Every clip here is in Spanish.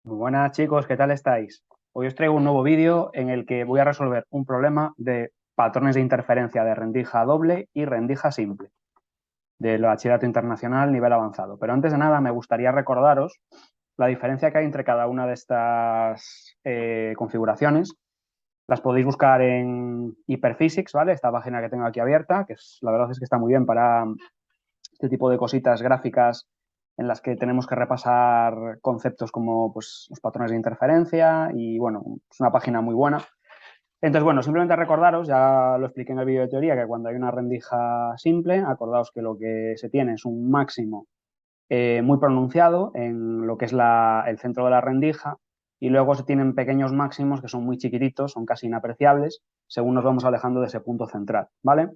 Muy buenas chicos, ¿qué tal estáis? Hoy os traigo un nuevo vídeo en el que voy a resolver un problema de patrones de interferencia de rendija doble y rendija simple del bachillerato internacional nivel avanzado. Pero antes de nada me gustaría recordaros la diferencia que hay entre cada una de estas configuraciones. Las podéis buscar en Hyperphysics, ¿vale? Esta página que tengo aquí abierta, que la verdad es que está muy bien para este tipo de cositas gráficas en las que tenemos que repasar conceptos como pues, los patrones de interferencia y bueno, es una página muy buena. Entonces, bueno, simplemente recordaros, ya lo expliqué en el vídeo de teoría, que cuando hay una rendija simple, acordaos que lo que se tiene es un máximo muy pronunciado en lo que es el centro de la rendija y luego se tienen pequeños máximos que son muy chiquititos, son casi inapreciables, según nos vamos alejando de ese punto central, ¿vale?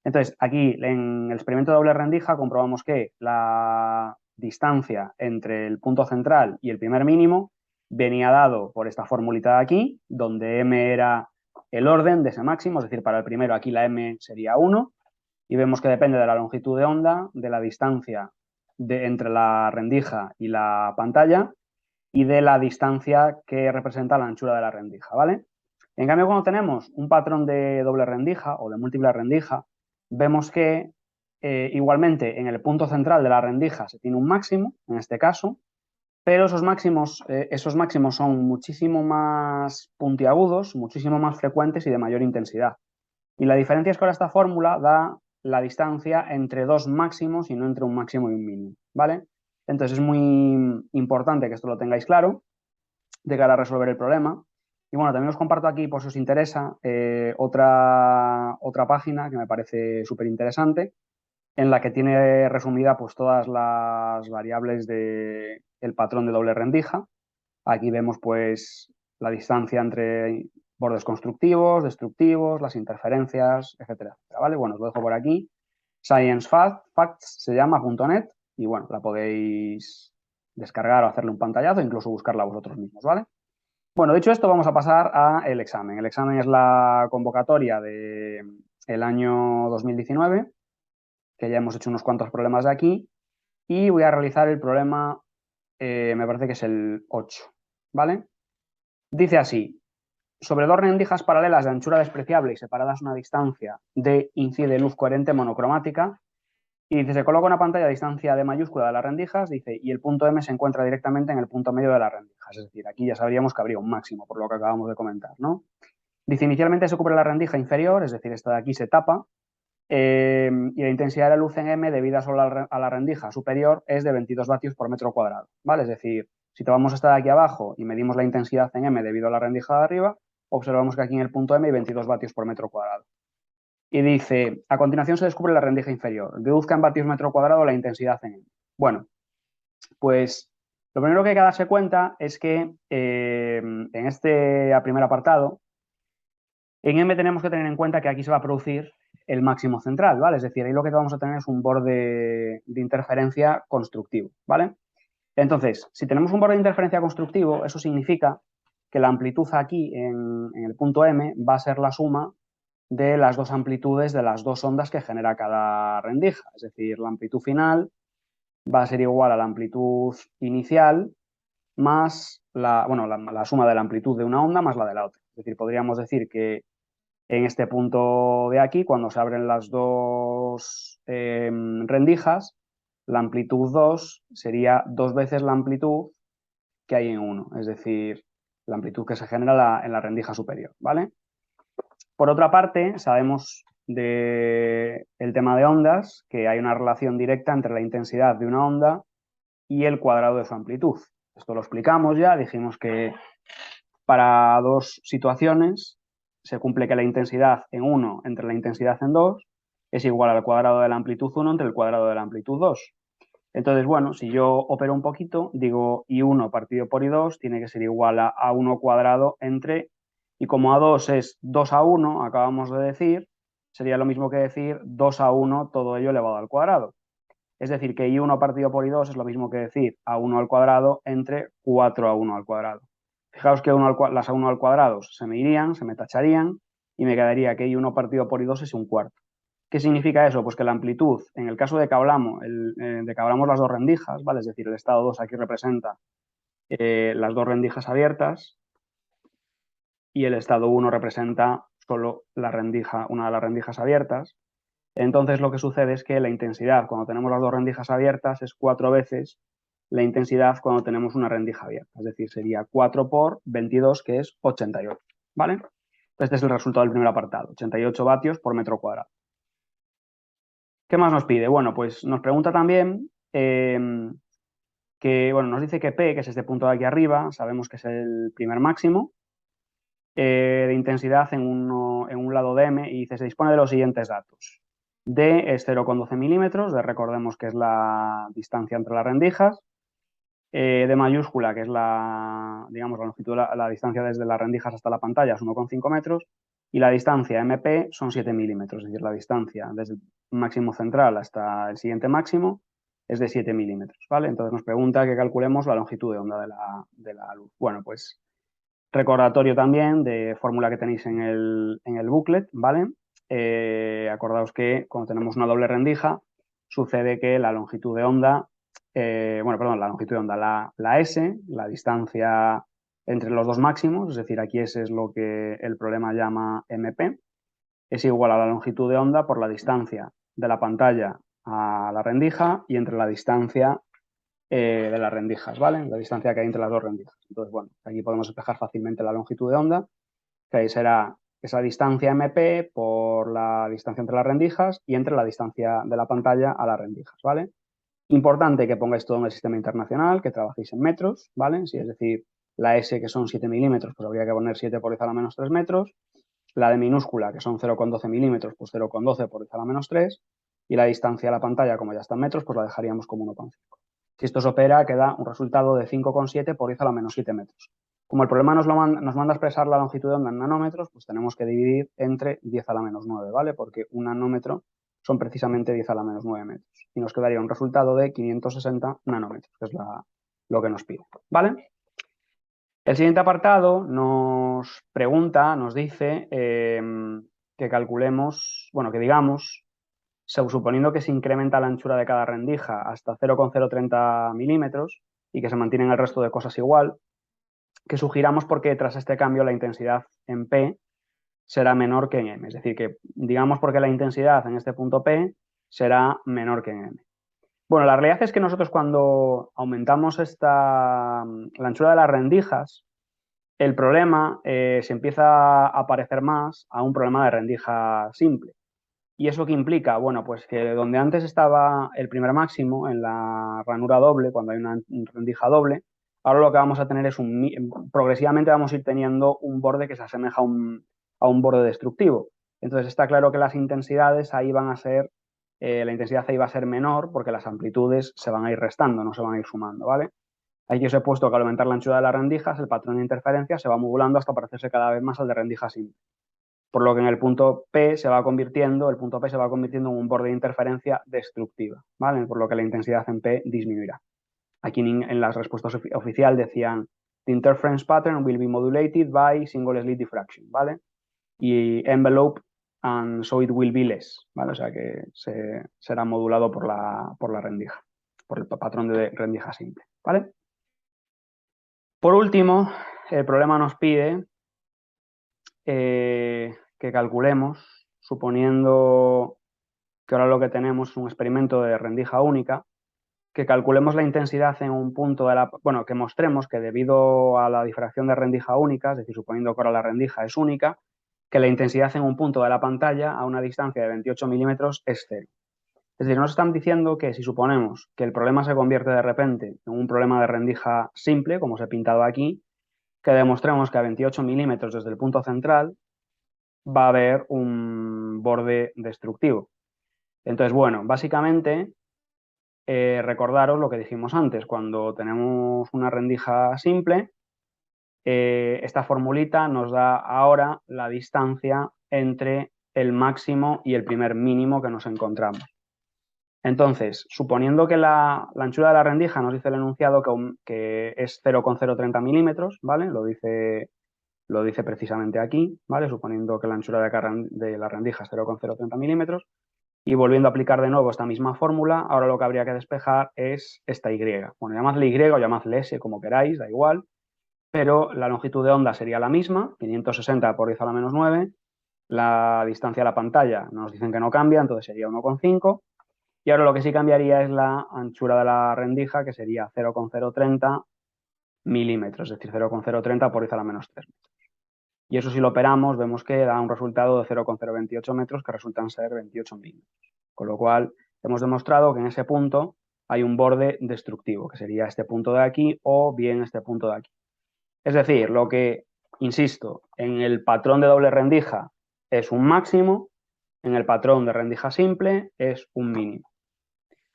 Entonces, aquí en el experimento de doble rendija comprobamos que la distancia entre el punto central y el primer mínimo venía dado por esta formulita de aquí, donde m era el orden de ese máximo, es decir, para el primero aquí la m sería 1, y vemos que depende de la longitud de onda, de la distancia entre la rendija y la pantalla y de la distancia que representa la anchura de la rendija, ¿vale? En cambio, cuando tenemos un patrón de doble rendija o de múltiple rendija, vemos que igualmente en el punto central de la rendija se tiene un máximo, en este caso, pero esos máximos son muchísimo más puntiagudos, muchísimo más frecuentes y de mayor intensidad. Y la diferencia es que ahora esta fórmula da la distancia entre dos máximos y no entre un máximo y un mínimo, ¿vale? Entonces es muy importante que esto lo tengáis claro de cara a resolver el problema. Y bueno, también os comparto aquí, por si os interesa, otra página que me parece súper interesante, en la que tiene resumida pues todas las variables del patrón de doble rendija. Aquí vemos pues la distancia entre bordes constructivos, destructivos, las interferencias, etcétera, etcétera, ¿vale? Bueno, os lo dejo por aquí. Facts se llama .net y bueno, la podéis descargar o hacerle un pantallazo, incluso buscarla vosotros mismos, ¿vale? Bueno, dicho esto, vamos a pasar al examen. El examen es la convocatoria del año 2019, que ya hemos hecho unos cuantos problemas de aquí, y voy a realizar el problema, me parece que es el 8, ¿vale? Dice así: sobre dos rendijas paralelas de anchura despreciable y separadas una distancia d incide luz coherente monocromática. Y dice, se coloca una pantalla a distancia de mayúscula de las rendijas, dice, y el punto M se encuentra directamente en el punto medio de las rendijas. Es decir, aquí ya sabríamos que habría un máximo, por lo que acabamos de comentar, ¿no? Dice, inicialmente se cubre la rendija inferior, es decir, esta de aquí se tapa, y la intensidad de la luz en M debida solo a la rendija superior es de 22 vatios por metro cuadrado, ¿vale? Es decir, si tomamos esta de aquí abajo y medimos la intensidad en M debido a la rendija de arriba, observamos que aquí en el punto M hay 22 vatios por metro cuadrado. Y dice, a continuación se descubre la rendija inferior. Deduzca en vatios metro cuadrado la intensidad en M. Bueno, pues lo primero que hay que darse cuenta es que en este primer apartado, en M tenemos que tener en cuenta que aquí se va a producir el máximo central, ¿vale? Es decir, ahí lo que vamos a tener es un borde de interferencia constructivo, ¿vale? Entonces, si tenemos un borde de interferencia constructivo, eso significa que la amplitud aquí en el punto M va a ser la suma de las dos amplitudes de las dos ondas que genera cada rendija. Es decir, la amplitud final va a ser igual a la amplitud inicial más la suma de la amplitud de una onda más la de la otra. Es decir, podríamos decir que en este punto de aquí, cuando se abren las dos rendijas, la amplitud 2 sería dos veces la amplitud que hay en 1, es decir, la amplitud que se genera en la rendija superior, ¿vale? Por otra parte, sabemos del tema de ondas que hay una relación directa entre la intensidad de una onda y el cuadrado de su amplitud. Esto lo explicamos ya, dijimos que para dos situaciones se cumple que la intensidad en 1 entre la intensidad en 2 es igual al cuadrado de la amplitud 1 entre el cuadrado de la amplitud 2. Entonces, bueno, si yo opero un poquito, digo I1 partido por I2 tiene que ser igual a A1 cuadrado entre, y como A2 es 2A1, acabamos de decir, sería lo mismo que decir 2A1 todo ello elevado al cuadrado. Es decir, que I1 partido por I2 es lo mismo que decir A1 al cuadrado entre 4A1 al cuadrado. Fijaos que las A1 al cuadrado se me irían, se me tacharían, y me quedaría que I1 partido por I2 es un cuarto. ¿Qué significa eso? Pues que la amplitud, en el caso de que hablamos las dos rendijas, ¿vale? Es decir, el estado 2 aquí representa las dos rendijas abiertas y el estado 1 representa solo la rendija, una de las rendijas abiertas. Entonces lo que sucede es que la intensidad cuando tenemos las dos rendijas abiertas es 4 veces la intensidad cuando tenemos una rendija abierta. Es decir, sería 4 por 22, que es 88. ¿Vale? Este es el resultado del primer apartado, 88 vatios por metro cuadrado. ¿Qué más nos pide? Bueno, pues nos pregunta también que, bueno, nos dice que P, que es este punto de aquí arriba, sabemos que es el primer máximo de intensidad en un lado de M, y dice, se dispone de los siguientes datos. D es 0,12 milímetros, recordemos que es la distancia entre las rendijas. D mayúscula, que es digamos, la longitud, la distancia desde las rendijas hasta la pantalla es 1,5 metros. Y la distancia MP son 7 milímetros, es decir, la distancia desde el máximo central hasta el siguiente máximo es de 7 milímetros, ¿vale? Entonces nos pregunta que calculemos la longitud de onda de la luz. Bueno, pues recordatorio también de fórmula que tenéis en el booklet, ¿vale? Acordaos que cuando tenemos una doble rendija, sucede que la longitud de onda, la longitud de onda, la S, la distancia entre los dos máximos, es decir, aquí S es lo que el problema llama MP, es igual a la longitud de onda por la distancia de la pantalla a la rendija y entre la distancia de las rendijas, ¿vale? La distancia que hay entre las dos rendijas. Entonces, bueno, aquí podemos despejar fácilmente la longitud de onda, que ahí será esa distancia MP por la distancia entre las rendijas y entre la distancia de la pantalla a las rendijas, ¿vale? Importante que pongáis todo en el sistema internacional, que trabajéis en metros, ¿vale? Si es decir, la S, que son 7 milímetros, pues habría que poner 7 por 10 a la menos 3 metros. La de minúscula, que son 0,12 milímetros, pues 0,12 por 10 a la menos 3. Y la distancia a la pantalla, como ya está en metros, pues la dejaríamos como 1,5. Si esto se opera, queda un resultado de 5,7 por 10 a la menos 7 metros. Como el problema nos manda a expresar la longitud de onda en nanómetros, pues tenemos que dividir entre 10 a la menos 9, ¿vale? Porque un nanómetro son precisamente 10 a la menos 9 metros. Y nos quedaría un resultado de 560 nanómetros, que es lo que nos pide, ¿vale? El siguiente apartado nos pregunta, nos dice que calculemos, bueno, que digamos, suponiendo que se incrementa la anchura de cada rendija hasta 0,030 milímetros y que se mantienen el resto de cosas igual, que sugiramos porque tras este cambio la intensidad en P será menor que en M. Es decir, que digamos porque la intensidad en este punto P será menor que en M. Bueno, la realidad es que nosotros cuando aumentamos la anchura de las rendijas, el problema se empieza a parecer más a un problema de rendija simple. ¿Y eso qué implica? Bueno, pues que donde antes estaba el primer máximo en la ranura doble, cuando hay una rendija doble, ahora lo que vamos a tener es progresivamente vamos a ir teniendo un borde que se asemeja a un borde destructivo. Entonces está claro que las intensidades ahí van a ser, la intensidad ahí va a ser menor porque las amplitudes se van a ir restando, no se van a ir sumando, ¿vale? Aquí os he puesto que al aumentar la anchura de las rendijas, el patrón de interferencia se va modulando hasta parecerse cada vez más al de rendija simple. Por lo que en el punto P se va convirtiendo, el punto P se va convirtiendo en un borde de interferencia destructiva, ¿vale? Por lo que la intensidad en P disminuirá. Aquí en las respuestas oficial decían the interference pattern will be modulated by single slit diffraction, ¿vale? Y envelope and so it will be less, ¿vale? O sea que será modulado por la rendija, por el patrón de rendija simple, ¿vale? Por último, el problema nos pide que calculemos, suponiendo que ahora lo que tenemos es un experimento de rendija única, que calculemos la intensidad en un punto bueno, que mostremos que debido a la difracción de rendija única, es decir, suponiendo que ahora la rendija es única, que la intensidad en un punto de la pantalla a una distancia de 28 milímetros es cero. Es decir, nos están diciendo que si suponemos que el problema se convierte de repente en un problema de rendija simple, como os he pintado aquí, que demostremos que a 28 milímetros desde el punto central va a haber un borde destructivo. Entonces, bueno, básicamente recordaros lo que dijimos antes, cuando tenemos una rendija simple, esta formulita nos da ahora la distancia entre el máximo y el primer mínimo que nos encontramos. Entonces, suponiendo que la anchura de la rendija nos dice el enunciado que es 0,030 milímetros, ¿vale? Lo dice precisamente aquí, ¿vale? Suponiendo que la anchura de la rendija es 0,030 milímetros, Y volviendo a aplicar de nuevo esta misma fórmula, ahora lo que habría que despejar es esta Y. Bueno, llamadle Y o llamadle S, como queráis, da igual, pero la longitud de onda sería la misma, 560 por 10 a la menos 9. La distancia a la pantalla nos dicen que no cambia, entonces sería 1,5. Y ahora lo que sí cambiaría es la anchura de la rendija, que sería 0,030 milímetros, es decir, 0,030 por 10 a la menos 3 metros. Y eso si lo operamos, vemos que da un resultado de 0,028 metros, que resultan ser 28 milímetros. Con lo cual, hemos demostrado que en ese punto hay un borde destructivo, que sería este punto de aquí o bien este punto de aquí. Es decir, lo que, insisto, en el patrón de doble rendija es un máximo, en el patrón de rendija simple es un mínimo.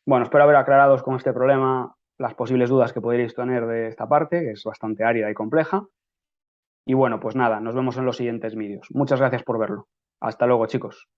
Bueno, espero haber aclarado con este problema las posibles dudas que podríais tener de esta parte, que es bastante árida y compleja. Y bueno, pues nada, nos vemos en los siguientes vídeos. Muchas gracias por verlo. Hasta luego, chicos.